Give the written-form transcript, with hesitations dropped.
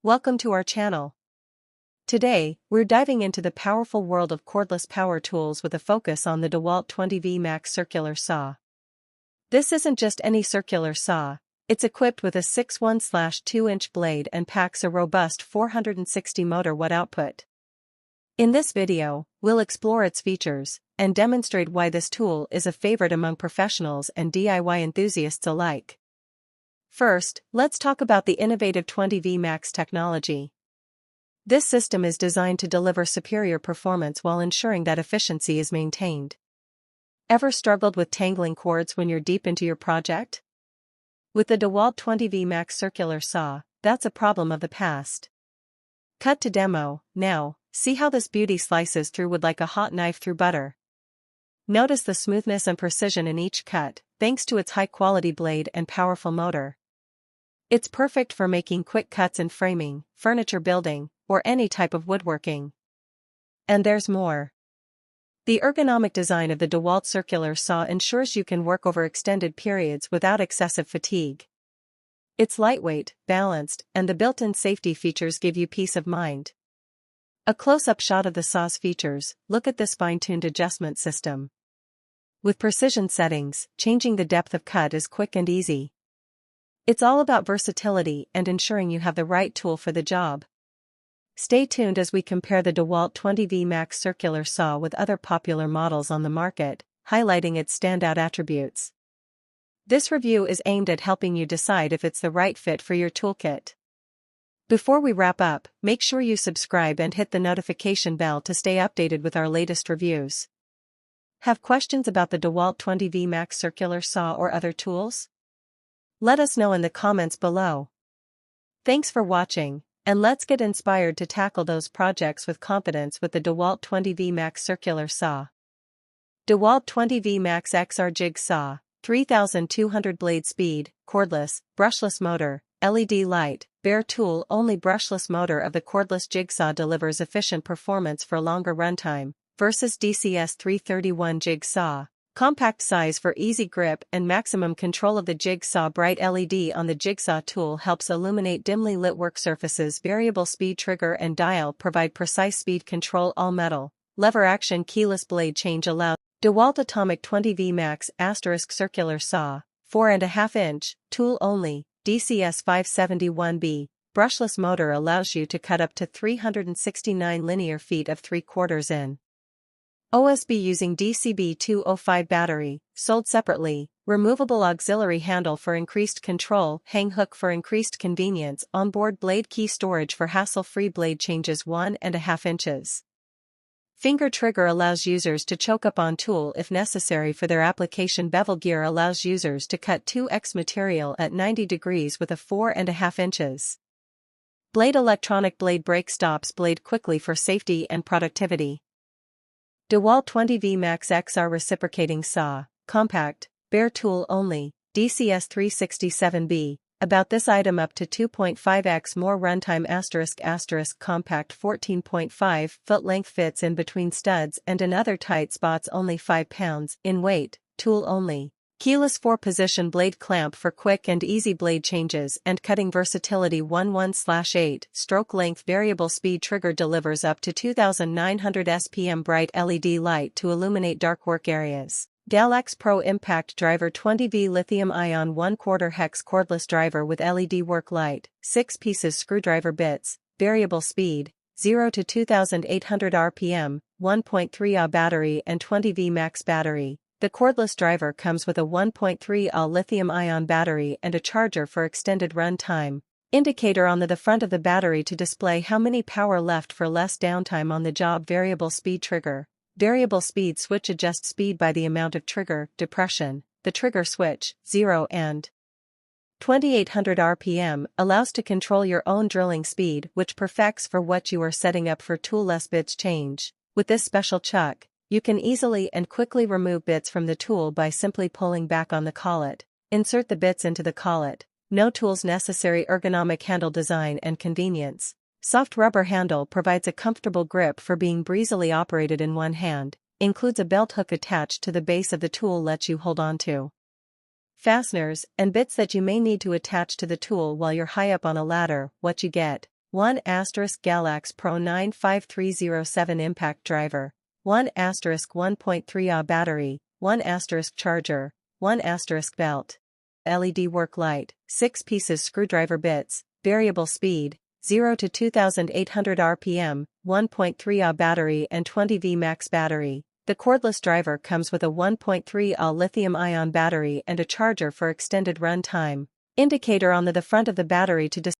Welcome to our channel. Today, we're diving into the powerful world of cordless power tools with a focus on the DeWalt 20V Max circular saw. This isn't just any circular saw, it's equipped with a 6.1/2-inch blade and packs a robust 460 motor watt output. In this video, we'll explore its features and demonstrate why this tool is a favorite among professionals and DIY enthusiasts alike. First, let's talk about the innovative 20V Max technology. This system is designed to deliver superior performance while ensuring that efficiency is maintained. Ever struggled with tangling cords when you're deep into your project? With the DeWalt 20V Max circular saw, that's a problem of the past. Cut to demo. Now, see how this beauty slices through wood like a hot knife through butter. Notice the smoothness and precision in each cut, thanks to its high-quality blade and powerful motor. It's perfect for making quick cuts in framing, furniture building, or any type of woodworking. And there's more. The ergonomic design of the DeWalt circular saw ensures you can work over extended periods without excessive fatigue. It's lightweight, balanced, and the built-in safety features give you peace of mind. A close-up shot of the saw's features. Look at this fine-tuned adjustment system. With precision settings, changing the depth of cut is quick and easy. It's all about versatility and ensuring you have the right tool for the job. Stay tuned as we compare the DeWalt 20V Max circular saw with other popular models on the market, highlighting its standout attributes. This review is aimed at helping you decide if it's the right fit for your toolkit. Before we wrap up, make sure you subscribe and hit the notification bell to stay updated with our latest reviews. Have questions about the DeWalt 20V Max circular saw or other tools? Let us know in the comments below. Thanks for watching, and let's get inspired to tackle those projects with confidence with the DeWalt 20V Max circular saw. DeWalt 20V Max XR Jig Saw, 3200 blade speed, cordless, brushless motor, LED light, bare tool only brushless motor of the cordless jigsaw delivers efficient performance for longer runtime, versus DCS 331 jig saw. Compact size for easy grip and maximum control of the jigsaw. Bright LED on the jigsaw tool helps illuminate dimly lit work surfaces. Variable speed trigger and dial provide precise speed control. All metal, lever action keyless blade change allows. DeWalt Atomic 20V Max * circular saw, 4.5-inch, tool only, DCS 571B, brushless motor allows you to cut up to 369 linear feet of 3/4 in. OSB using DCB 205 battery, sold separately, removable auxiliary handle for increased control, hang hook for increased convenience, onboard blade key storage for hassle-free blade changes 1.5 inches. Finger trigger allows users to choke up on tool if necessary for their application. Bevel gear allows users to cut 2x material at 90 degrees with a 4.5 inches. Blade electronic blade brake stops blade quickly for safety and productivity. DeWalt 20V Max XR reciprocating saw, compact, bare tool only, DCS 367B. About this item: up to 2.5x more runtime ***, compact 14.5 foot length, fits in between studs and in other tight spots, only 5 pounds in weight, tool only. Keyless 4-position blade clamp for quick and easy blade changes and cutting. Versatility 1/8 stroke length. Variable speed trigger delivers up to 2900 SPM. Bright LED light to illuminate dark work areas. Gal-X Pro Impact Driver 20V Lithium-ion 1/4 hex cordless driver with LED work light, 6 pieces screwdriver bits, variable speed, 0 to 2800 RPM, 1.3 Ah battery and 20V Max battery. The cordless driver comes with a 1.3 Ah lithium-ion battery and a charger for extended run time. Indicator on the front of the battery to display how many power left for less downtime on the job. Variable speed trigger. Variable speed switch adjusts speed by the amount of trigger depression. The trigger switch, 0 and 2800 RPM, allows to control your own drilling speed, which perfects for what you are setting up for. Tool-less bits change. With this special chuck, you can easily and quickly remove bits from the tool by simply pulling back on the collet. Insert the bits into the collet. No tools necessary. Ergonomic handle design and convenience. Soft rubber handle provides a comfortable grip for being breezily operated in one hand. Includes a belt hook attached to the base of the tool, lets you hold on to fasteners and bits that you may need to attach to the tool while you're high up on a ladder. What you get: 1 Galax Pro 95307 Impact Driver, 1 1.3 Ah Battery, 1 Charger, 1 Belt. LED work light, 6 pieces screwdriver bits, variable speed, 0 to 2800 RPM, 1.3 Ah battery and 20V max battery. The cordless driver comes with a 1.3 Ah lithium-ion battery and a charger for extended run time. Indicator on the front of the battery to